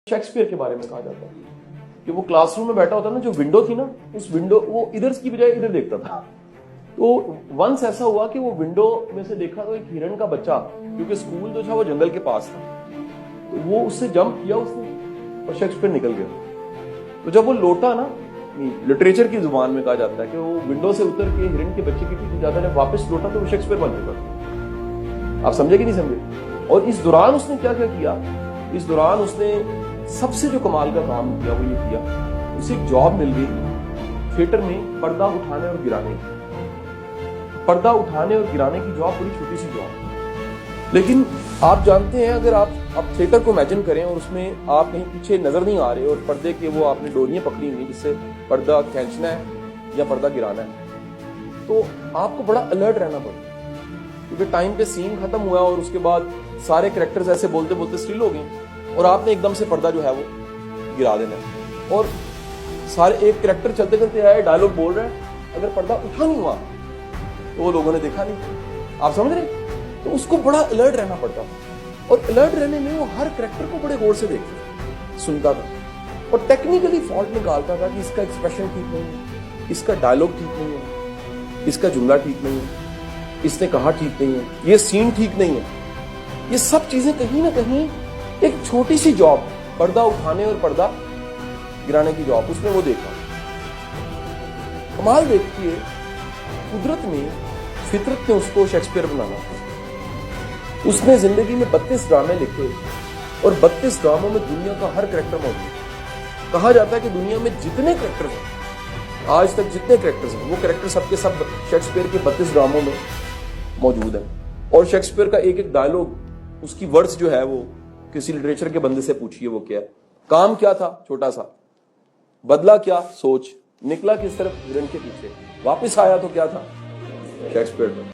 Shakespeare के बारे में कहा जाता है कि वो क्लासरूम में बैठा होता ना, जो विंडो थी ना, उस विंडो वो इधर की बजाय इधर देखता था। तो वंस ऐसा हुआ कि वो विंडो में से देखा तो एक हिरन का बच्चा, क्योंकि स्कूल जो था वो जंगल के पास था, तो वो उससे जंप किया उसने और शेक्सपियर निकल गया। तो जब वो लौटा ना, लिटरेचर की जुबान में कहा जाता है कि वो विंडो से उतर के हिरन के बच्चे के पीछे जाता है, वापस लौटा तो वो शेक्सपियर बन चुका। आप समझे कि नहीं समझे? और इस दौरान उसने क्या क्या किया, इस दौरान उसने सबसे जो कमाल का काम किया वो ये किया, उसे एक जॉब मिल गई थिएटर में पर्दा उठाने और गिराने की। पर्दा उठाने और गिराने की जॉब बड़ी छोटी सी जॉब, लेकिन आप जानते हैं अगर आप थिएटर को इमेजिन करें और उसमें आप कहीं पीछे नजर नहीं आ रहे और पर्दे के वो आपने डोरियां पकड़ी हुई जिससे पर्दा खींचना है या पर्दा गिराना है, तो आपको बड़ा अलर्ट रहना पड़ेगा, क्योंकि टाइम पे सीन खत्म हुआ और उसके बाद सारे कैरेक्टर्स ऐसे बोलते बोलते स्टिल हो गए और आपने एकदम से पर्दा जो है वो गिरा देना है। और सारे एक कैरेक्टर चलते चलते आए, डायलॉग बोल रहा है, अगर पर्दा उठा नहीं हुआ तो वो लोगों ने देखा नहीं। आप समझ रहे? तो उसको बड़ा अलर्ट रहना पड़ता था, और अलर्ट रहने में वो हर कैरेक्टर को बड़े गौर से देखता था, सुनता था और टेक्निकली फॉल्ट निकालता था कि इसका एक्सप्रेशन ठीक नहीं है, इसका डायलॉग ठीक नहीं है, इसका जुमला ठीक नहीं है, इसने कहा ठीक नहीं है, ये सीन ठीक नहीं है। ये सब चीजें कहीं ना कहीं एक छोटी सी जॉब, पर्दा उठाने और पर्दा गिराने की जॉब, उसने वो देखा। कमाल देखिए, कुदरत ने, फितरत ने उसको शेक्सपियर बनाना था। उसने जिंदगी में 32 ड्रामे लिखे और 32 ड्रामों में दुनिया का हर कैरेक्टर मौजूद। कहा जाता है कि दुनिया में जितने कैरेक्टर हैं, आज तक जितने कैरेक्टर्स हैं, वो कैरेक्टर सबके सब शेक्सपियर के 32 ड्रामों में मौजूद है। और शेक्सपियर का एक एक डायलॉग, उसकी वर्ड्स जो है वो किसी लिटरेचर के बंदे से पूछिए वो क्या है, काम क्या था छोटा सा, बदला क्या सोच, निकला किस तरफ हिरन के पीछे, वापस आया तो क्या था शेक्सपियर।